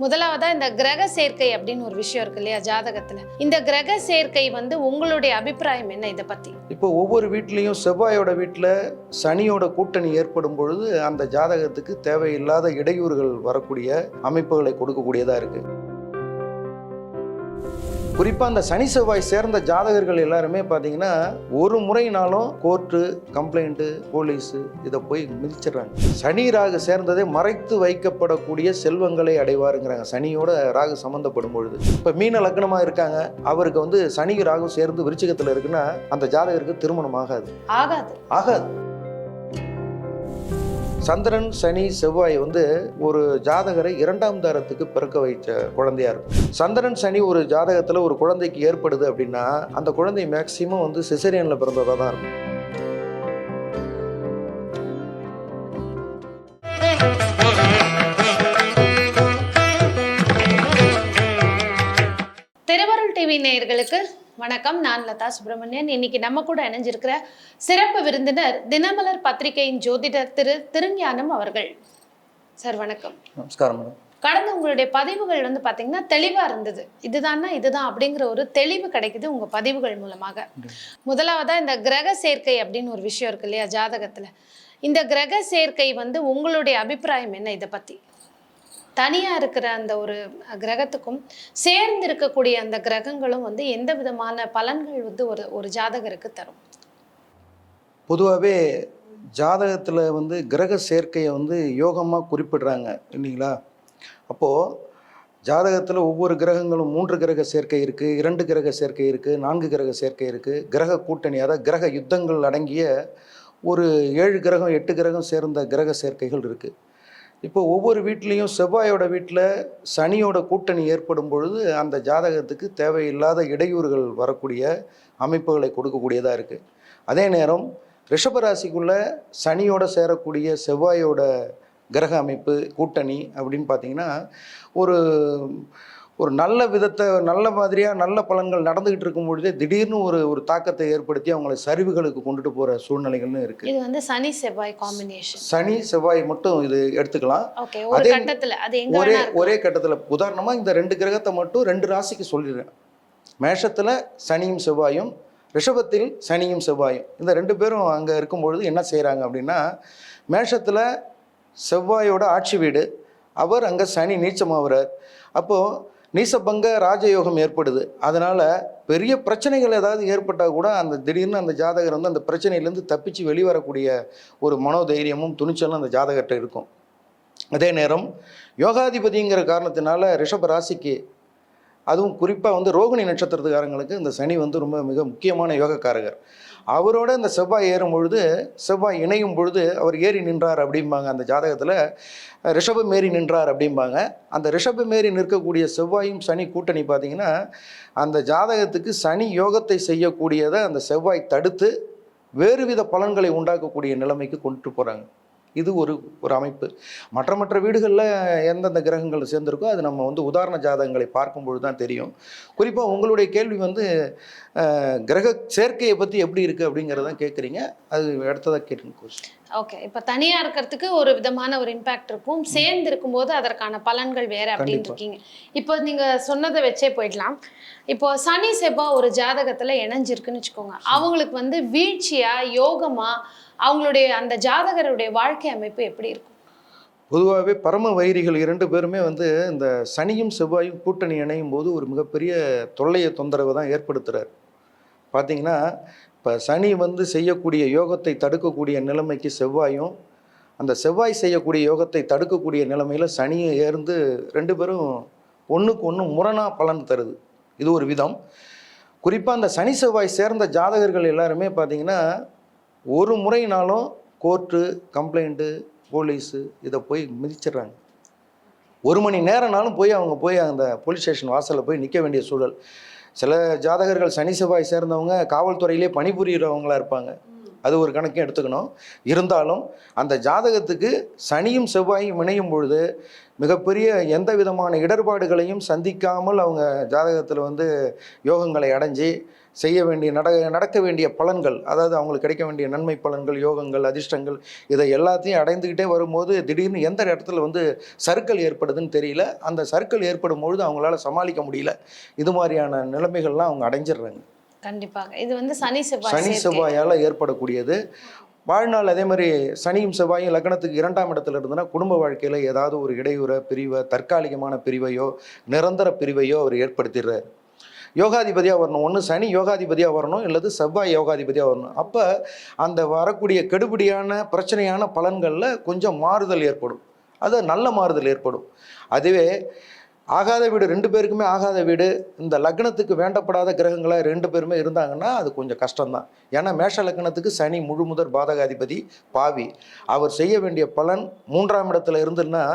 முதலாவதா இந்த கிரக சேர்க்கை அப்படின்னு ஒரு விஷயம் இருக்கு இல்லையா ஜாதகத்துல. இந்த கிரக சேர்க்கை உங்களுடைய அபிப்பிராயம் என்ன இதை பத்தி? இப்போ ஒவ்வொரு வீட்லேயும் செவ்வாயோட வீட்டில் சனியோட கூட்டணி ஏற்படும் பொழுது அந்த ஜாதகத்துக்கு தேவையில்லாத இடையூறுகள் வரக்கூடிய அமைப்புகளை கொடுக்கக்கூடியதாக இருக்குது. குறிப்பாக அந்த சனி செவ்வாய் சேர்ந்த ஜாதகர்கள் எல்லாருமே பார்த்தீங்கன்னா ஒரு முறைனாலும் கோர்ட்டு, கம்ப்ளைண்ட்டு, போலீஸு இதை போய் மிதிச்சிடுறாங்க. சனி ராகு சேர்ந்ததே மறைத்து வைக்கப்படக்கூடிய செல்வங்களை அடைவாருங்கிறாங்க. சனியோட ராகு சம்மந்தப்படும் பொழுது இப்போ மீன லக்னமாக இருக்காங்க, அவருக்கு சனி ராகு சேர்ந்து விருச்சிகத்தில் இருக்குன்னா அந்த ஜாதகருக்கு திருமணம் ஆகாது. சந்திரன், சனி, செவ்வாய் ஒரு ஜாதகரை 2ஆம் தாரத்துக்கு பிறக்க வைச்ச குழந்தையா இருக்கும். சந்திரன், சனி ஒரு ஜாதகத்தில் ஒரு குழந்தைக்கு ஏற்படுது அப்படின்னா அந்த குழந்தை மேக்சிமம் சிசேரியனில் பிறந்ததாக தான் இருக்கும். திருவருள் டிவி நேயர்களுக்கு வணக்கம். நான் லதா சுப்பிரமணியன். இன்னைக்கு நம்ம கூட இணைஞ்சிருக்கிற சிறப்பு விருந்தினர் தினமலர் பத்திரிகையின் ஜோதிடர் திரு திருஞானம் அவர்கள். சார் வணக்கம். நமஸ்காரம் மேடம். கடந்த உங்களுடைய பதிவுகள் பாத்தீங்கன்னா தெளிவா இருந்தது. இதுதான் அப்படிங்கிற ஒரு தெளிவு கிடைக்குது உங்க பதிவுகள் மூலமாக. முதலாவதா இந்த கிரக சேர்க்கை அப்படின்னு ஒரு விஷயம் இருக்கு இல்லையா ஜாதகத்துல. இந்த கிரக சேர்க்கை உங்களுடைய அபிப்பிராயம் என்ன இதை பத்தி? தனியா இருக்கிற அந்த ஒரு கிரகத்துக்கும் சேர்ந்து இருக்கக்கூடிய அந்த கிரகங்களும் எந்த விதமான பலன்கள் ஒரு ஜாதகருக்கு தரும்? பொதுவாகவே ஜாதகத்தில் கிரக சேர்க்கையை யோகமாக குறிப்பிடுறாங்க இல்லைங்களா? அப்போது ஜாதகத்தில் ஒவ்வொரு கிரகங்களும் 3 கிரக சேர்க்கை இருக்குது, 2 கிரக சேர்க்கை இருக்குது, 4 கிரக சேர்க்கை இருக்குது, கிரக கூட்டணி, அதாவது கிரக யுத்தங்கள் அடங்கிய ஒரு 7 கிரகம் 8 கிரகம் சேர்ந்த கிரக சேர்க்கைகள் இருக்குது. இப்போ ஒவ்வொரு வீட்லேயும் செவ்வாயோட வீட்டில் சனியோட கூட்டணி ஏற்படும் பொழுது அந்த ஜாதகத்துக்கு தேவையில்லாத இடையூறுகள் வரக்கூடிய அமைப்புகளை கொடுக்கக்கூடியதாக இருக்குது. அதே நேரம் ரிஷபராசிக்குள்ளே சனியோட சேரக்கூடிய செவ்வாயோட கிரக அமைப்பு கூட்டணி அப்படின்னு பார்த்தீங்கன்னா ஒரு நல்ல மாதிரியாக நல்ல பலன்கள் நடந்துகிட்டு இருக்கும் பொழுதே திடீர்னு ஒரு தாக்கத்தை ஏற்படுத்தி அவங்களை சரிவுகளுக்கு கொண்டுட்டு போகிற சூழ்நிலைகள்னு இருக்கு. இது சனி செவ்வாய் காம்பினேஷன். சனி செவ்வாய் மட்டும் இது எடுத்துக்கலாம். ஒரே கட்டத்தில் உதாரணமாக இந்த 2 கிரகத்தை மட்டும் 2 ராசிக்கு சொல்லிடுறேன். மேஷத்தில் சனியும் செவ்வாயும், ரிஷபத்தில் சனியும் செவ்வாயும், இந்த 2 பேரும் அங்கே இருக்கும் பொழுது என்ன செய்கிறாங்க அப்படின்னா, மேஷத்தில் செவ்வாயோட ஆட்சி வீடு, அவர் அங்கே சனி நீச்சமாகிறார். அப்போது நீசபங்க ராஜயோகம் ஏற்படுது. அதனால் பெரிய பிரச்சனைகள் ஏதாவது ஏற்பட்டால் கூட அந்த திடீர்னு அந்த ஜாதகர் அந்த பிரச்சனையிலேருந்து தப்பிச்சு வெளிவரக்கூடிய ஒரு மனோதைரியமும் துணிச்சலும் அந்த ஜாதகர்கிட்ட இருக்கும். அதே நேரம் யோகாதிபதிங்கிற காரணத்தினால ரிஷப ராசிக்கு, அதுவும் குறிப்பாக ரோகிணி நட்சத்திரத்துக்காரங்களுக்கு இந்த சனி ரொம்ப மிக முக்கியமான யோகக்காரகர். அவரோட இந்த செவ்வாய் ஏறும் பொழுது, செவ்வாய் இணையும் பொழுது அவர் ஏறி நின்றார் அப்படிம்பாங்க. அந்த ஜாதகத்தில் ரிஷபம் ஏறி நின்றார் அப்படிம்பாங்க. அந்த ரிஷபம் ஏறி நிற்கக்கூடிய செவ்வாயும் சனி கூட்டணி பார்த்திங்கன்னா அந்த ஜாதகத்துக்கு சனி யோகத்தை செய்யக்கூடியதை அந்த செவ்வாய் தடுத்து வேறு வித பலன்களை உண்டாக்கக்கூடிய நிலைமைக்கு கொண்டு போகிறாங்க. இது ஒரு அமைப்பு. மற்ற வீடுகளில் எந்தெந்த கிரகங்கள் சேர்ந்திருக்கோ அது நம்ம உதாரண ஜாதகங்களை பார்க்கும்பொழுது தான் தெரியும். குறிப்பாக உங்களுடைய கேள்வி கிரக சேர்க்கையை பற்றி எப்படி இருக்குது அப்படிங்கிறதான் கேட்குறீங்க. அது அடுத்ததாக கேட்டுங்க. ஓகே, இப்போ தனியாக இருக்கிறதுக்கு ஒரு விதமான ஒரு இம்பேக்ட் இருக்கும், சேர்ந்து இருக்கும்போது அதற்கான பலன்கள் வேறு அப்படின்னு இருக்கீங்க. இப்போ நீங்கள் சொன்னதை வச்சே போயிடலாம். இப்போ சனி செவ்வாய் ஒரு ஜாதகத்தில் இணைஞ்சிருக்குன்னு வச்சுக்கோங்க, அவங்களுக்கு வீழ்ச்சியா யோகமா அவங்களுடைய அந்த ஜாதகருடைய வாழ்க்கை அமைப்பு எப்படி இருக்கும்? பொதுவாகவே பரம வைரிகள் 2 பேருமே இந்த சனியும் செவ்வாயும் கூட்டணி இணையும் போது ஒரு மிகப்பெரிய தொந்தரவை தான் ஏற்படுத்துகிறார். பார்த்தீங்கன்னா இப்போ சனி செய்யக்கூடிய யோகத்தை தடுக்கக்கூடிய நிலைமைக்கு செவ்வாயும், அந்த செவ்வாய் செய்யக்கூடிய யோகத்தை தடுக்கக்கூடிய நிலைமையில் சனியை ஏர்ந்து 2 பேரும் ஒன்றுக்கு ஒன்று முரணாக பலன் தருது. இது ஒரு விதம். குறிப்பாக அந்த சனி செவ்வாய் சேர்ந்த ஜாதகர்கள் எல்லாருமே பார்த்தீங்கன்னா ஒரு முறைனாலும் கோர்ட்டு, கம்ப்ளைண்ட்டு, போலீஸு இதை போய் மிதிச்சிடுறாங்க. 1 மணி நேரம்னாலும் அவங்க அந்த போலீஸ் ஸ்டேஷன் வாசலில் போய் நிற்க வேண்டிய சூழல். சில ஜாதகர்கள் சனி செவ்வாய் சேர்ந்தவங்க காவல்துறையிலே பணிபுரிகிறவங்களா இருப்பாங்க. அது ஒரு கணக்கையும் எடுத்துக்கணும். இருந்தாலும் அந்த ஜாதகத்துக்கு சனியும் செவ்வாயும் இணையும் பொழுது மிகப்பெரிய எந்த விதமான இடர்பாடுகளையும் சந்திக்காமல் அவங்க ஜாதகத்தில் வந்து யோகங்களை அடைஞ்சி செய்ய வேண்டிய நடக்க வேண்டிய பலன்கள், அதாவது அவங்களுக்கு கிடைக்க வேண்டிய நன்மை பலன்கள், யோகங்கள், அதிர்ஷ்டங்கள், இதை எல்லாத்தையும் அடைந்துக்கிட்டே வரும்போது திடீர்னு எந்த இடத்துல வந்து சறுக்கல் ஏற்படுதுன்னு தெரியல. அந்த சறுக்கல் ஏற்படும் பொழுது அவங்களால சமாளிக்க முடியல. இது மாதிரியான நிலைமைகள்லாம் அவங்க அடைஞ்சிடுறாங்க. கண்டிப்பாக இது வந்து சனி செவ்வாய் சனி சேர்க்கை. செவ்வாயால் ஏற்படக்கூடியது. வாழ்நாள் அதே மாதிரி சனியும் செவ்வாயும் லக்னத்துக்கு 2ஆம் இடத்துல இருந்ததுன்னா குடும்ப வாழ்க்கையில் ஏதாவது ஒரு இடையூற பிரிவை, தற்காலிகமான பிரிவையோ நிரந்தர பிரிவையோ அவர் ஏற்படுத்திடுறார். யோகாதிபதியாக வரணும், ஒன்று சனி யோகாதிபதியாக வரணும், இல்லது செவ்வாய் யோகாதிபதியாக வரணும். அப்போ அந்த வரக்கூடிய கெடுபிடியான பிரச்சனையான பலன்களில் கொஞ்சம் மாறுதல் ஏற்படும். அது நல்ல மாறுதல் ஏற்படும். அதுவே ஆகாத வீடு 2 பேருக்குமே ஆகாத வீடு, இந்த லக்னத்துக்கு வேண்டப்படாத கிரகங்களாக 2 பேருமே இருந்தாங்கன்னா அது கொஞ்சம் கஷ்டம்தான். ஏன்னா மேஷ லக்னத்துக்கு சனி முழு முதற் பாதகாதிபதி பாவி. அவர் செய்ய வேண்டிய பலன் 3ஆம் இடத்துல இருந்துன்னா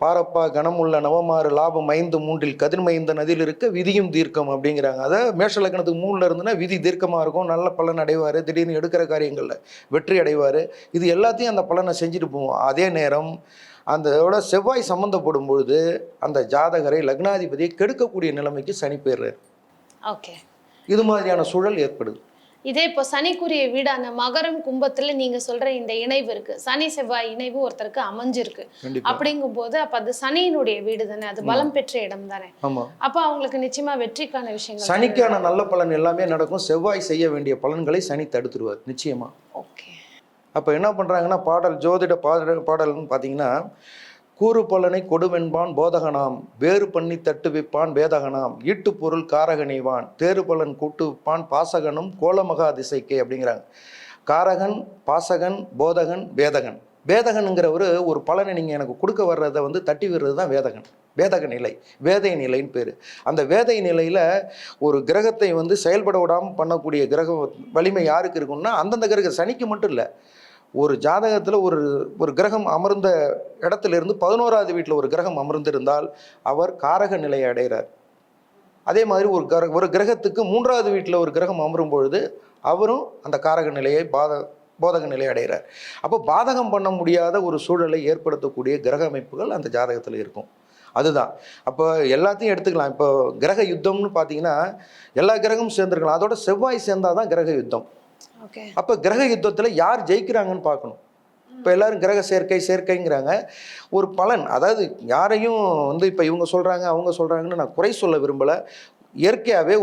பாரப்பா கனமுள்ள நவமாறு லாபம் 5 கதிர்மைந்த நதியில் இருக்க விதியும் தீர்க்கம் அப்படிங்கிறாங்க. அதாவது மேஷ லக்னத்துக்கு 3ல் இருந்துன்னா விதி தீர்க்கமாக இருக்கும், நல்ல பலன் அடைவார், திடீர்னு எடுக்கிற காரியங்களில் வெற்றி அடைவார். இது எல்லாத்தையும் அந்த பலனை செஞ்சுட்டு போவோம். அதே நேரம் அந்த செவ்வாய் சம்மந்தப்படும் பொழுது அந்த ஜாதகரை லக்னாதிபதியை கெடுக்கக்கூடிய நிலைமைக்கு சனி போயிடுறாரு. ஓகே, இது மாதிரியான சூழல் ஏற்படுது. இதே இப்போ சனிக்குரிய வீடான மகரம் கும்பத்துல நீங்க சொல்ற இந்த இணைவு இருக்கு, சனி செவ்வாய் இணைவு ஒருத்தருக்கு அமைஞ்சிருக்கு அப்படிங்கும் போது அப்ப அது சனியினுடைய வீடு தானே, அது பலம் பெற்ற இடம் தானே. ஆமா, அப்ப அவங்களுக்கு நிச்சயமா வெற்றிக்கான விஷயங்கள் சனிக்கான நல்ல பலன் எல்லாமே நடக்கும். செவ்வாய் செய்ய வேண்டிய பலன்களை சனி தடுத்துருவார் நிச்சயமா. ஓகே, அப்போ என்ன பண்ணுறாங்கன்னா ஜோதிட பாடல்னு பார்த்தீங்கன்னா, கூறு பலனை கொடுவென்பான் போதகனாம், வேறு பண்ணி தட்டு வைப்பான் வேதகனாம், ஈட்டு பொருள் காரகனைவான், தேறு பலன் கூட்டு வைப்பான் பாசகனும் கோலமகா திசைக்கே அப்படிங்கிறாங்க. காரகன், பாசகன், போதகன், வேதகன். வேதகனுங்கிறவர் ஒரு பலனை நீங்கள் எனக்கு கொடுக்க வர்றதை வந்து தட்டி விடுறது தான் வேதகன். வேதக நிலை, வேதை நிலைன்னு பேர். அந்த வேதை நிலையில் ஒரு கிரகத்தை வந்து செயல்பட விடாமல் பண்ணக்கூடிய கிரக வலிமை யாருக்கு இருக்குன்னா அந்தந்த கிரக சனிக்கு மட்டும் இல்லை. ஒரு ஜாதகத்தில் ஒரு கிரகம் அமர்ந்த இடத்துலேருந்து 11ஆவது வீட்டில் ஒரு கிரகம் அமர்ந்திருந்தால் அவர் காரக நிலையை அடைகிறார். அதே மாதிரி ஒரு கிரகத்துக்கு 3ஆவது வீட்டில் ஒரு கிரகம் அமரும் பொழுது அவரும் அந்த காரக நிலையை போதக நிலையை அடைகிறார். அப்போ பாதகம் பண்ண முடியாத ஒரு சூழலை ஏற்படுத்தக்கூடிய கிரக அமைப்புகள் அந்த ஜாதகத்தில் இருக்கும். அதுதான். அப்போ எல்லாத்தையும் எடுத்துக்கலாம். இப்போ கிரக யுத்தம்னு பார்த்தீங்கன்னா எல்லா கிரகமும் சேர்ந்துருக்கலாம். அதோட செவ்வாய் சேர்ந்தாதான் கிரக யுத்தம். அப்போ கிரக யுத்தத்தில் யார் ஜெயிக்கிறாங்கன்னு பார்க்கணும். இப்போ எல்லாரும் கிரக சேர்க்கைங்கிறாங்க. ஒரு பலன், அதாவது யாரையும் வந்து இப்போ இவங்க சொல்கிறாங்க அவங்க சொல்கிறாங்கன்னு நான் குறை சொல்ல விரும்பலை. இயற்கையாகவே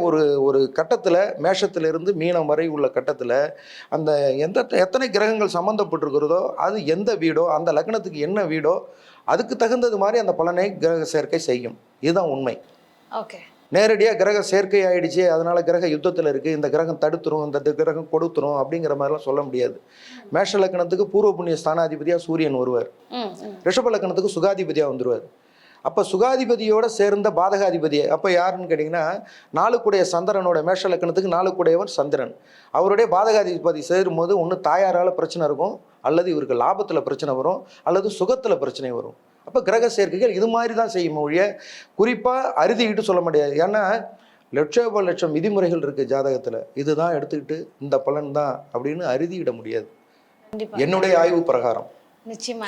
ஒரு கட்டத்தில் மேஷத்திலிருந்து மீனம் வரை உள்ள கட்டத்தில் அந்த எத்தனை கிரகங்கள் சம்மந்தப்பட்டிருக்கிறதோ அது எந்த வீடோ அந்த லக்னத்துக்கு என்ன வீடோ அதுக்கு தகுந்தது மாதிரி அந்த பலனை கிரக சேர்க்கை செய்யும். இதுதான் உண்மை. ஓகே, நேரடியாக கிரக சேர்க்கை ஆயிடுச்சு அதனால கிரக யுத்தத்தில் இருக்குது, இந்த கிரகம் தடுத்துரும், இந்த கிரகம் கொடுத்துரும் அப்படிங்கிற மாதிரிலாம் சொல்ல முடியாது. மேஷ லக்னத்துக்கு பூர்வ புண்ணிய ஸ்தானாதிபதியாக சூரியன் வருவார், ரிஷப லக்னத்துக்கு சுகாதிபதியாக வந்துடுவார். அப்போ சுகாதிபதியோட சேர்ந்த பாதகாதிபதி அப்போ யாருன்னு கேட்டிங்கன்னா 4 சந்திரனோட மேஷ லக்னத்துக்கு 4 சந்திரன். அவருடைய பாதகாதிபதி சேரும்போது ஒன்று தாயாரால் பிரச்சனை இருக்கும், அல்லது இவருக்கு லாபத்தில் பிரச்சனை வரும், அல்லது சுகத்தில் பிரச்சனை வரும். அப்போ கிரக சேர்க்கைகள் இது மாதிரி தான் செய்யும் ஒழிய குறிப்பாக அறுதிக்கிட்டு சொல்ல முடியாது. ஏன்னா லட்சம் விதிமுறைகள் இருக்குது ஜாதகத்தில், இதுதான் எடுத்துக்கிட்டு இந்த பலன் தான் அப்படின்னு அறுதியிட முடியாது என்னுடைய ஆய்வு பிரகாரம். நிச்சயமா.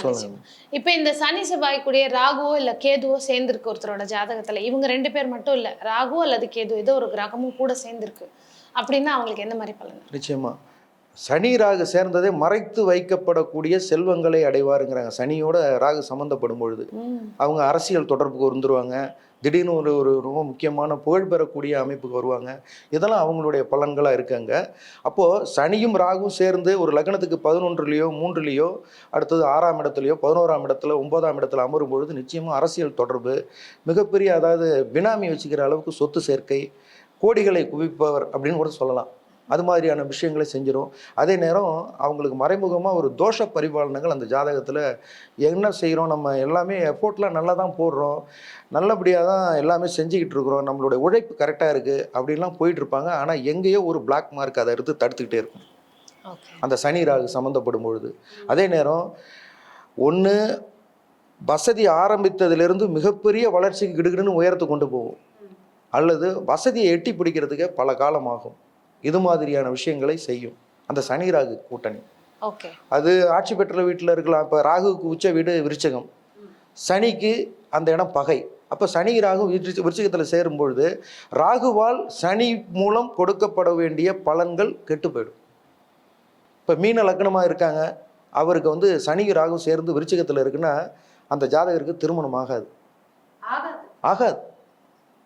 இப்ப இந்த சனி செவ்வாய் கூடிய ராகுவோ இல்ல கேதுவோ சேர்ந்திருக்கு ஒருத்தரோட ஜாதகத்துல, இவங்க 2 பேர் மட்டும் இல்ல, ராகு அல்லது கேது ஏதோ ஒரு கிரகமும் கூட சேர்ந்திருக்கு அப்படின்னா அவங்களுக்கு எந்த மாதிரி பலன்? நிச்சயமா சனி ராகு சேர்ந்ததே மறைத்து வைக்கப்படக்கூடிய செல்வங்களை அடைவாருங்கிறாங்க. சனியோட ராகு சம்மந்தப்படும் பொழுது அவங்க அரசியல் தொடர்புக்கு வந்துருவாங்க, திடீர்னு ஒரு ரொம்ப முக்கியமான புகழ் பெறக்கூடிய அமைப்புக்கு வருவாங்க. இதெல்லாம் அவங்களுடைய பலன்களாக இருக்காங்க. அப்போது சனியும் ராகும் சேர்ந்து ஒரு லக்னத்துக்கு 11லேயோ 3லேயோ அடுத்தது 6ஆம் இடத்துலையோ 11ஆம் இடத்துல 9ஆம் இடத்துல அமரும் பொழுது நிச்சயமாக அரசியல் தொடர்பு மிகப்பெரிய, அதாவது பினாமி வச்சுக்கிற அளவுக்கு சொத்து சேர்க்கை, கோடிகளை குவிப்பவர் அப்படின்னு கூட சொல்லலாம். அது மாதிரியான விஷயங்களை செஞ்சிடும். அதே நேரம் அவங்களுக்கு மறைமுகமாக ஒரு தோஷ பரிபாலனங்கள் அந்த ஜாதகத்தில் என்ன செய்கிறோம், நம்ம எல்லாமே எஃபோர்ட்லாம் நல்லா தான் போடுறோம், நல்லபடியாக தான் எல்லாமே செஞ்சுக்கிட்டு இருக்கிறோம், நம்மளுடைய உழைப்பு கரெக்டாக இருக்குது அப்படின்லாம் போயிட்டுருப்பாங்க. ஆனால் எங்கேயோ ஒரு பிளாக் மார்க் அதை எடுத்து தடுத்துக்கிட்டே இருக்கும் அந்த சனி ராகு சம்மந்தப்படும் பொழுது. அதே நேரம் ஒன்று வசதி ஆரம்பித்ததிலிருந்து மிகப்பெரிய வளர்ச்சிக்கு கிடுகிடுன்னு உயரத்தை கொண்டு போகும், அல்லது வசதியை எட்டி பிடிக்கிறதுக்கே பல காலமாகும். இது மாதிரியான விஷயங்களை செய்யும். அந்த சனி ராகு கூட்டணி. ஓகே. அது ஆட்சி பெற்ற வீட்டில் இருக்கலாம். இப்போ ராகுவுக்கு உச்ச வீடு விருச்சகம், சனிக்கு அந்த இடம் பகை. அப்போ சனி ராகு விருச்சிகத்தில் சேரும்பொழுது ராகுவால் சனி மூலம் கொடுக்கப்பட வேண்டிய பலன்கள் கெட்டு போயிடும். இப்போ மீன லக்னமாக இருக்காங்க, அவருக்கு வந்து சனி ராகு சேர்ந்து விருச்சிகத்தில் இருக்குன்னா அந்த ஜாதகருக்கு திருமணம் ஆகாது. ஆகாது.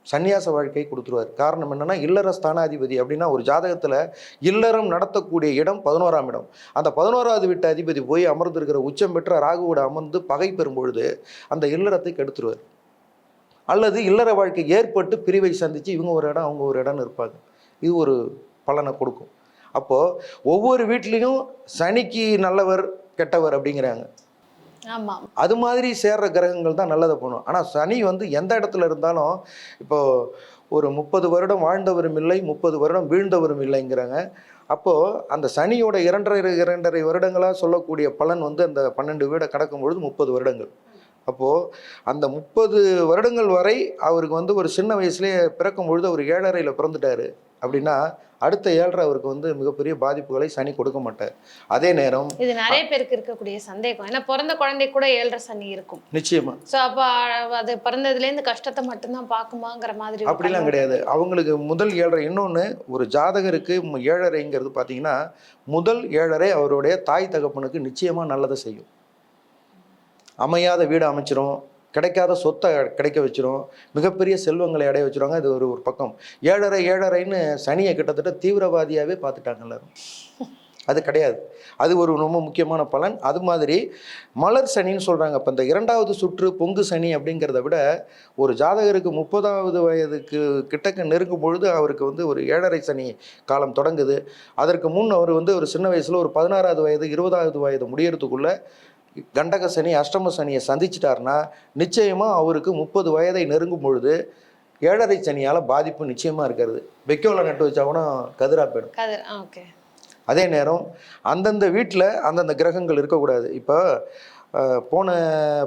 சன்னியாச வாழ்க்கை கொடுத்துருவார். காரணம் என்னன்னா இல்லற ஸ்தானாதிபதி அப்படின்னா ஒரு ஜாதகத்தில் இல்லறம் நடத்தக்கூடிய இடம் 11ஆம் இடம். அந்த 11வது வீட்டு அதிபதி போய் அமர்ந்திருக்கிற உச்சம் பெற்ற ராகுவோட அமர்ந்து பகை பெறும்பொழுது அந்த இல்லறத்தை கெடுத்துருவார். அல்லது இல்லற வாழ்க்கை ஏற்பட்டு பிரிவை சந்தித்து இவங்க ஒரு இடம் அவங்க ஒரு இடம்னு இருப்பாங்க. இது ஒரு பலனை கொடுக்கும். அப்போது ஒவ்வொரு வீட்லேயும் சனிக்கு நல்லவர் கெட்டவர் அப்படிங்கிறாங்க. ஆமாம். அது மாதிரி சேர்ற கிரகங்கள் தான் நல்லதை பண்ணும். ஆனால் சனி வந்து எந்த இடத்துல இருந்தாலும் இப்போது ஒரு 30 வருடம் வாழ்ந்தவரும் இல்லை, 30 வருடம் வீழ்ந்தவரும் இல்லைங்கிறாங்க. அப்போது அந்த சனியோட 2.5 வருடங்களாக சொல்லக்கூடிய பலன் வந்து அந்த 12 வீடை கடக்கும் பொழுது 30 வருடங்கள். அப்போது அந்த 30 வருடங்கள் வரை அவருக்கு வந்து ஒரு சின்ன வயசுலேயே பிறக்கும் பொழுது அவர் 7.5 பிறந்துட்டார் அப்படின்னா அடுத்த 7.5 அவருக்கு வந்து மிகப்பெரிய பாதிப்புகளை சனி கொடுக்க மாட்டார். அதே நேரம் இது நிறைய பேருக்கு இருக்கக்கூடிய சந்தேகம். ஏன்னா பிறந்த குழந்தை கூட 7.5 சனி இருக்கும். நிச்சயமா. ஸோ அப்போ அது பிறந்ததுலேருந்து கஷ்டத்தை மட்டும்தான் பார்க்குமாங்கிற மாதிரி அப்படிலாம் கிடையாது. அவங்களுக்கு முதல் 7.5 இன்னொன்று ஒரு ஜாதகருக்கு 7.5ங்கிறது பார்த்தீங்கன்னா முதல் 7.5 அவருடைய தாய் தகப்பனுக்கு நிச்சயமாக நல்லதை செய்யும். அமையாத வீடு அமைச்சிரும், கிடைக்காத சொத்தை கிடைக்க வச்சிரும், மிகப்பெரிய செல்வங்களை அடைய வச்சிருவாங்க. இது ஒரு பக்கம். 7.5 சனியை கிட்டத்தட்ட தீவிரவாதியாகவே பார்த்துட்டாங்க எல்லாரும். அது கிடையாது. அது ஒரு ரொம்ப முக்கியமான பலன். அது மாதிரி மலர் சனின்னு சொல்கிறாங்க. இப்போ இந்த 2வது சுற்று பொங்கு சனி அப்படிங்கிறத விட ஒரு ஜாதகருக்கு 30வது வயதுக்கு கிட்டக்க நெருங்கும் பொழுது அவருக்கு வந்து ஒரு 7.5 சனி காலம் தொடங்குது. அதற்கு முன் அவர் வந்து ஒரு சின்ன வயசில் ஒரு 16வது வயது 20வது வயது முடியறதுக்குள்ளே கண்டக சனி அஷ்டம சனியை சந்திச்சிட்டாருன்னா நிச்சயமாக அவருக்கு 30 வயதை நெருங்கும் பொழுது 7.5 சனியால் பாதிப்பு நிச்சயமாக இருக்கிறது. வெக்கோல நட்டு வச்சா கூட கதிரா போயிடும். ஓகே. அதே நேரம் அந்தந்த வீட்டில் அந்தந்த கிரகங்கள் இருக்கக்கூடாது. இப்போ போன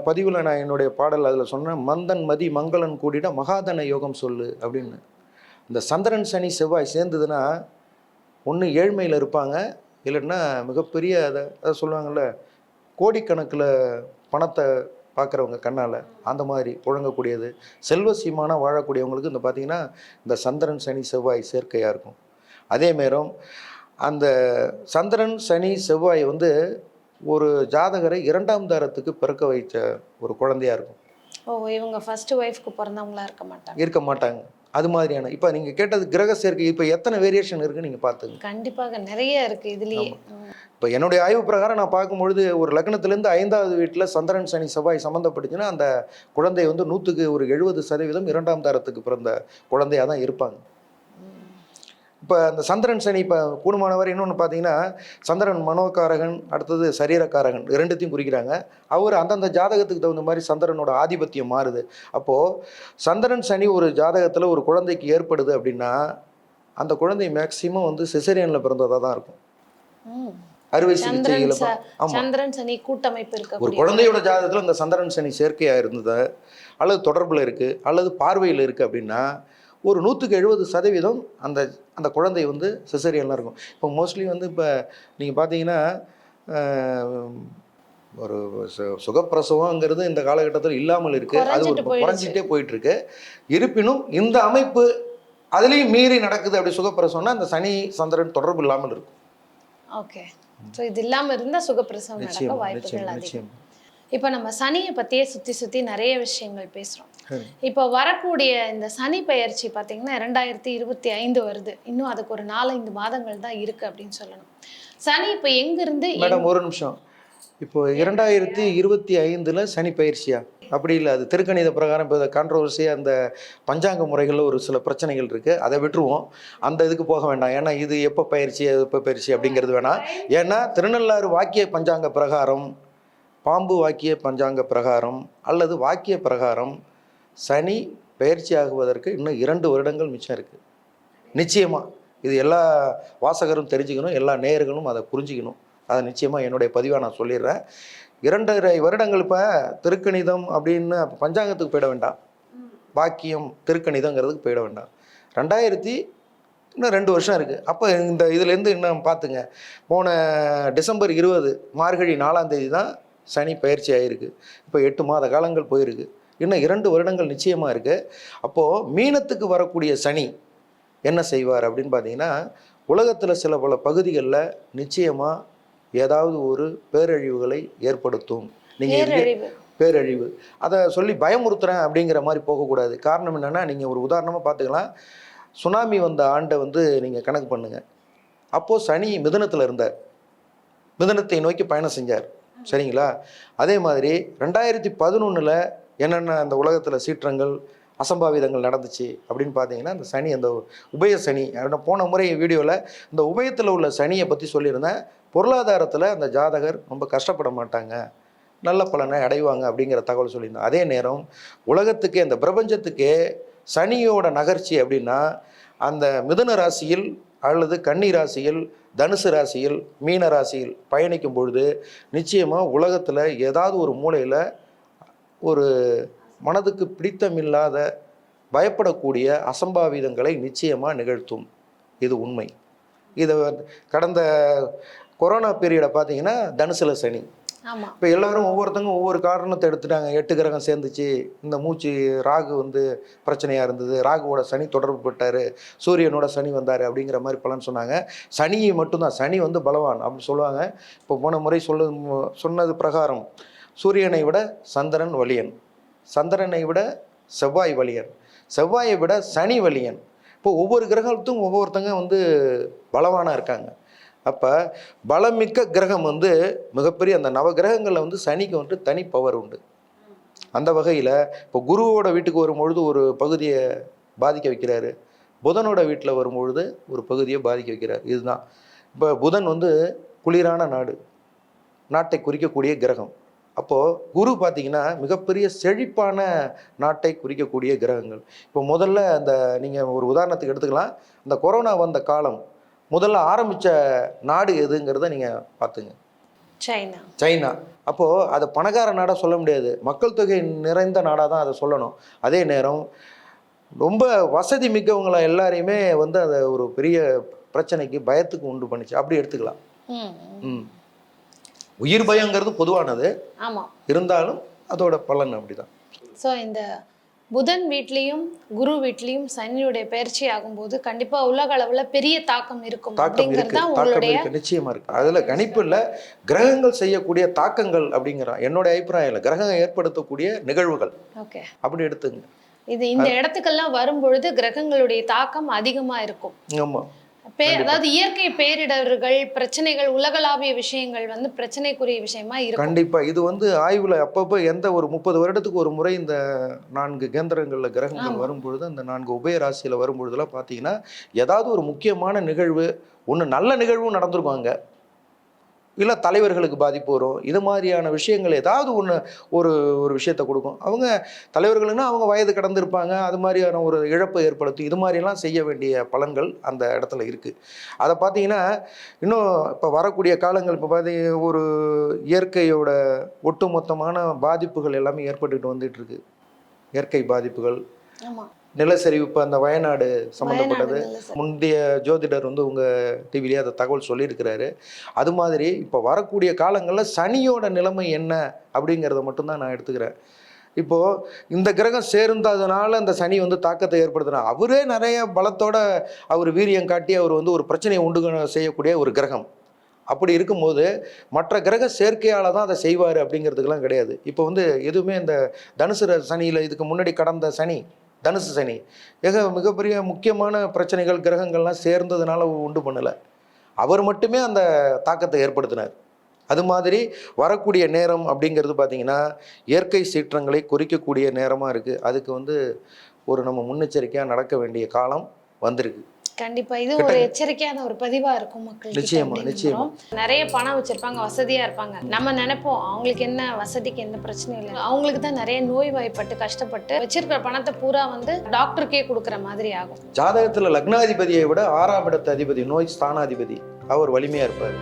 பதிவில் நான் என்னுடைய பாடல் அதில் சொன்னேன், மந்தன் மதி மங்களன் கூடிட மகாதன யோகம் சொல்லு அப்படின்னு. இந்த சந்திரன் சனி செவ்வாய் சேர்ந்ததுன்னா ஒன்று ஏழ்மையில் இருப்பாங்க, இல்லைன்னா மிகப்பெரிய அதை சொல்லுவாங்கள்ல கோடிக்கணக்கில் பணத்தை பார்க்குறவங்க கண்ணால் அந்த மாதிரி புழங்கக்கூடியது. செல்வ சீமானா வாழக்கூடியவங்களுக்கு இந்த பார்த்திங்கன்னா இந்த சந்திரன் சனி செவ்வாய் சேர்க்கையாக இருக்கும். அதே நேரம் அந்த சந்திரன் சனி செவ்வாய் வந்து ஒரு ஜாதகரை 2ஆம் தாரத்துக்கு பிறக்க வைத்த ஒரு குழந்தையாக இருக்கும். இவங்க ஃபர்ஸ்ட் ஒய்ஃப்க்கு பிறந்தவங்களா இருக்க மாட்டாங்க. அது மாதிரியான இப்போ நீங்கள் கேட்டது கிரக சேர்க்கை இப்போ எத்தனை வேரியேஷன் இருக்குன்னு நீங்கள் பார்த்துங்க. கண்டிப்பாக நிறைய இருக்குது இதுலேயே. இப்போ என்னுடைய ஆய்வு பிரகாரம் நான் பார்க்கும்பொழுது ஒரு லக்னத்திலேருந்து 5வது வீட்டில் சந்திரன் சனி செவ்வாய் சம்மந்தப்பட்டுச்சுன்னா அந்த குழந்தை வந்து 100க்கு ஒரு 70% 2ஆம் தாரத்துக்கு பிறந்த குழந்தையாக தான் இருப்பாங்க. இப்போ அந்த சந்திரன் சனி இப்போ கூடுமானவர் இன்னொன்று பார்த்தீங்கன்னா சந்திரன் மனோகாரகன், அடுத்தது சரீரக்காரகன், 2த்தையும் குறிக்கிறாங்க. அவர் அந்தந்த ஜாதகத்துக்கு தகுந்த மாதிரி சந்திரனோட ஆதிபத்தியம் மாறுது. அப்போது சந்திரன் சனி ஒரு ஜாதகத்தில் ஒரு குழந்தைக்கு ஏற்படுது அப்படின்னா அந்த குழந்தை மேக்சிமம் வந்து சிசேரியனில் பிறந்ததாக தான் இருக்கும். அறுவை சிகிச்சையில் சந்திரன் சனி கூட்டமைப்பு இருக்கு. ஒரு குழந்தையோட ஜாதகத்தில் இந்த சந்திரன் சனி சேர்க்கையாக இருந்தது அல்லது தொடர்பில் இருக்குது அல்லது பார்வையில் இருக்குது அப்படின்னா ஒரு 100க்கு 70% அந்த அந்த குழந்தை வந்து சிசேரியனில் இருக்கும். இப்போ மோஸ்ட்லி வந்து இப்போ நீங்கள் பார்த்தீங்கன்னா ஒரு சுகப்பிரசவங்கிறது இந்த காலகட்டத்தில் இல்லாமல் இருக்குது. அது ஒரு குறைஞ்சிட்டே போயிட்டுருக்கு. இருப்பினும் இந்த அமைப்பு அதுலேயும் மீறி நடக்குது. அப்படி சுகப்பிரசவம்னா அந்த சனி சந்திரன் தொடர்பு இல்லாமல் இருக்கும். ஓகே. ஸோ இது இல்லாமல் இருந்தால் சுகப்பிரசவம் நடக்க வாய்ப்புகள் அதிகம். இப்போ நம்ம சனியை பற்றியே சுற்றி நிறைய விஷயங்கள் பேசுகிறோம். இப்போ வரக்கூடிய இந்த சனி பெயர்ச்சி பார்த்தீங்கன்னா 2025 வருது. இன்னும் அதுக்கு ஒரு 4-5 மாதங்கள் தான் இருக்குது அப்படின்னு சொல்லணும். சனி இப்போ எங்கேருந்து மேடம் ஒரு நிமிஷம், இப்போ 2025 சனி பயிற்சியா? அப்படி இல்லை, அது திருக்கணித பிரகாரம். இப்போ கான்ட்ரவர்சியாக அந்த பஞ்சாங்க முறைகளில் ஒரு சில பிரச்சனைகள் இருக்குது, அதை விட்டுருவோம். அந்த இதுக்கு போக வேண்டாம். ஏன்னா இது எப்போ பயிற்சி எப்போ பயிற்சி அப்படிங்கிறது வேணாம். ஏன்னா திருநள்ளாறு வாக்கிய பஞ்சாங்க பிரகாரம், பாம்பு வாக்கிய பஞ்சாங்க பிரகாரம் அல்லது வாக்கிய பிரகாரம் சனி பயிற்சி ஆகுவதற்கு இன்னும் 2 வருடங்கள் மிச்சம் இருக்குது. நிச்சயமாக இது எல்லா வாசகரும் தெரிஞ்சுக்கணும், எல்லா நேயர்களும் அதை புரிஞ்சிக்கணும். அதை நிச்சயமாக என்னுடைய பதிவாக நான் சொல்லிடுறேன். 2.5 வருடங்கள். இப்போ திருக்கணிதம் அப்படின்னு பஞ்சாங்கத்துக்கு போயிட வேண்டாம், வாக்கியம் திருக்கணிதங்கிறதுக்கு போயிட வேண்டாம். இன்னும் 2 வருஷம் இருக்குது. அப்போ இந்த இதுலேருந்து இன்னும் பார்த்துங்க, போன டிசம்பர் 20 மார்கழி 4ஆம் தேதி தான் சனி பயிற்சி ஆகிருக்கு. இப்போ 8 மாத காலங்கள் போயிருக்கு. இன்னும் 2 வருடங்கள் நிச்சயமாக இருக்குது. அப்போது மீனத்துக்கு வரக்கூடிய சனி என்ன செய்வார் அப்படின்னு பார்த்தீங்கன்னா, உலகத்தில் சில பல பகுதிகளில் நிச்சயமாக ஏதாவது ஒரு பேரழிவுகளை ஏற்படுத்தும். நீங்கள் பேரழிவு அதை சொல்லி பயமுறுத்துறேன் அப்படிங்கிற மாதிரி போகக்கூடாது. காரணம் என்னென்னா, நீங்கள் ஒரு உதாரணமாக பார்த்துக்கலாம். சுனாமி வந்த ஆண்டை நீங்கள் கணக்கு பண்ணுங்கள். அப்போது சனி மிதுனத்தில் இருந்தார், மிதுனத்தை நோக்கி பயணம் செஞ்சார். சரிங்களா? அதே மாதிரி 2011 என்னென்ன அந்த உலகத்தில் சீற்றங்கள் அசம்பாவிதங்கள் நடந்துச்சு அப்படின்னு பார்த்தீங்கன்னா, அந்த சனி, அந்த உபய சனி, போன முறை வீடியோவில் இந்த உபயத்தில் உள்ள சனியை பற்றி சொல்லியிருந்தேன். பொருளாதாரத்தில் அந்த ஜாதகர் ரொம்ப கஷ்டப்பட மாட்டாங்க, நல்ல பலனை அடைவாங்க அப்படிங்கிற தகவல் சொல்லியிருந்தேன். அதே நேரம் உலகத்துக்கே, அந்த பிரபஞ்சத்துக்கே சனியோட நகர்ச்சி அப்படின்னா, அந்த மிதுன ராசியில் அல்லது கன்னி ராசியில், தனுசு ராசியில், மீன ராசியில் பயணிக்கும் பொழுது நிச்சயமாக உலகத்தில் ஏதாவது ஒரு மூலையில் ஒரு மனதுக்கு பிடித்தமில்லாத பயப்படக்கூடிய அசம்பாவிதங்களை நிச்சயமாக நிகழ்த்தும். இது உண்மை. இதை கடந்த கொரோனா பீரியடை பார்த்தீங்கன்னா தனுசுல சனி. இப்போ எல்லாரும் ஒவ்வொருத்தங்க ஒவ்வொரு காரணத்தை எடுத்துட்டாங்க. 8 கிரகம் சேர்ந்துச்சு, இந்த மூச்சு ராகு பிரச்சனையாக இருந்தது, ராகுவோட சனி தொடர்பு பட்டார், சூரியனோட சனி வந்தார் அப்படிங்கிற மாதிரி பலன் சொன்னாங்க. சனியை மட்டும்தான், சனி பலவான் அப்படின்னு சொல்லுவாங்க. இப்போ போன முறை சொன்னது பிரகாரம் சூரியனை விட சந்திரன் வலியன், சந்திரனை விட செவ்வாய் வலியன், செவ்வாயை விட சனி வலியன். இப்போ ஒவ்வொரு கிரகத்தும் ஒவ்வொருத்தங்க பலவானாக இருக்காங்க. அப்போ பலமிக்க கிரகம் மிகப்பெரிய அந்த நவ கிரகங்களில் சனிக்கு தனி பவர் உண்டு. அந்த வகையில் இப்போ குருவோட வீட்டுக்கு வரும்பொழுது ஒரு பகுதியை பாதிக்க வைக்கிறாரு, புதனோட வீட்டில் வரும்பொழுது ஒரு பகுதியை பாதிக்க வைக்கிறார். இதுதான் இப்போ புதன் குளிரான நாட்டை குறிக்கக்கூடிய கிரகம். அப்போது குரு பார்த்திங்கன்னா மிகப்பெரிய செழிப்பான நாட்டை குறிக்கக்கூடிய கிரகங்கள். இப்போ முதல்ல நீங்கள் ஒரு உதாரணத்துக்கு எடுத்துக்கலாம், இந்த கொரோனா வந்த காலம் முதல்ல ஆரம்பித்த நாடு எதுங்கிறத நீங்கள் பார்த்துங்க, சைனா. அப்போது அதை பணக்கார நாடாக சொல்ல முடியாது, மக்கள் தொகை நிறைந்த நாடாக தான் அதை சொல்லணும். அதே நேரம் ரொம்ப வசதி மிக்கவங்களை எல்லாரையுமே அதை ஒரு பெரிய பிரச்சனைக்கு, பயத்துக்கு உண்டு பண்ணிச்சு, அப்படி எடுத்துக்கலாம். உயிர் பயங்கிறது பொதுவானது, இருந்தாலும் அதோட பலன் அப்படிதான். ஸோ இந்த புதன் வீட்லேயும் குரு வீட்லேயும் சனியுடைய பயிற்சி ஆகும்போது கண்டிப்பாக உலக அளவில் பெரிய தாக்கம் இருக்கும். நிச்சயமா இருக்கு. அதில் கணிப்பு இல்லை, கிரகங்கள் செய்யக்கூடிய தாக்கங்கள் அப்படிங்கிறான் என்னோட அபிப்பிராயம் இல்லை, கிரகம் ஏற்படுத்தக்கூடிய நிகழ்வுகள். ஓகே, அப்படி எடுத்துங்க. இது இந்த இடத்துக்கெல்லாம் வரும்பொழுது கிரகங்களுடைய தாக்கம் அதிகமாக இருக்கும். ஆமாம், அதாவது இயற்கை பேரிடர்கள், பிரச்சனைகள், உலகளாவிய விஷயங்கள் பிரச்சனைக்குரிய விஷயமா இருக்கும். கண்டிப்பா இது ஆய்வுல அப்பப்போ எந்த ஒரு 30 வருடத்துக்கு ஒரு முறை இந்த 4 கேந்திரங்கள்ல கிரகங்கள் வரும்பொழுது, அந்த 4 உபய ராசியில வரும்பொழுதுலாம் பார்த்தீங்கன்னா ஏதாவது ஒரு முக்கியமான நிகழ்வு, ஒன்று நல்ல நிகழ்வும் நடந்திருக்கும், அங்கே இல்லை தலைவர்களுக்கு பாதிப்பு வரும். இது மாதிரியான விஷயங்கள் ஏதாவது ஒரு விஷயத்தை கொடுக்கும். அவங்க தலைவர்கள்னா அவங்க வயது கடந்திருப்பாங்க, அது மாதிரியான ஒரு இழப்பை ஏற்படுத்தும். இது மாதிரிலாம் செய்ய வேண்டிய பலன்கள் அந்த இடத்துல இருக்குது. அதை பார்த்தீங்கன்னா இன்னும் இப்போ வரக்கூடிய காலங்கள், இப்போ பார்த்தீங்கன்னா ஒரு இயற்கையோட ஒட்டுமொத்தமான பாதிப்புகள் எல்லாமே ஏற்பட்டுக்கிட்டு வந்துட்டுருக்கு. இயற்கை பாதிப்புகள், நிலச்சரிவு, இப்போ அந்த வயநாடு சம்மந்தப்பட்டது முந்தைய ஜோதிடர் உங்கள் டிவிலேயே அந்த தகவல் சொல்லியிருக்கிறாரு. அது மாதிரி இப்போ வரக்கூடிய காலங்களில் சனியோட நிலைமை என்ன அப்படிங்கிறத மட்டும்தான் நான் எடுத்துக்கிறேன். இப்போது இந்த கிரகம் சேர்ந்ததுனால அந்த சனி தாக்கத்தை ஏற்படுத்தினா, அவரே நிறைய பலத்தோட அவர் வீரியம் காட்டி அவர் ஒரு பிரச்சனையை உண்டு செய்யக்கூடிய ஒரு கிரகம். அப்படி இருக்கும்போது மற்ற கிரக சேர்க்கையால் தான் அதை செய்வார் அப்படிங்கிறதுக்கெல்லாம் கிடையாது. இப்போ எதுவுமே இந்த தனுசு சனியில் இதுக்கு முன்னாடி கடந்த சனி, தனுசு சனி மிகப்பெரிய முக்கியமான பிரச்சனைகள் கிரகங்கள்லாம் சேர்ந்ததுனால உண்டு பண்ணலை, அவர் மட்டுமே அந்த தாக்கத்தை ஏற்படுத்தினார். அது மாதிரி வரக்கூடிய நேரம் அப்படிங்கிறது பார்த்திங்கன்னா இயற்கை சீற்றங்களை குறிக்கக்கூடிய நேரமாக இருக்குது. அதுக்கு ஒரு நம்ம முன்னெச்சரிக்கையாக நடக்க வேண்டிய காலம் வந்திருக்கு. கண்டிப்பா இது ஒரு எச்சரிக்கையான ஒரு பதிவா இருக்கும் மக்கள். நிச்சயமா நிறைய பணம் வச்சிருப்பாங்க, வசதியா இருப்பாங்க. நம்ம நினைப்போம் அவங்களுக்கு என்ன வசதிக்கு எந்த பிரச்சனையும் இல்லை, அவங்களுக்கு தான் நிறைய நோய் வாய்ப்பட்டு கஷ்டப்பட்டு வச்சிருக்கிற பணத்தை பூரா டாக்டருக்கே கொடுக்குற மாதிரி ஆகும். ஜாதகத்துல லக்னாதிபதியை விட 6ஆம் இடத்து அதிபதி, நோய் ஸ்தானாதிபதி, அவர் வலிமையா இருப்பார்.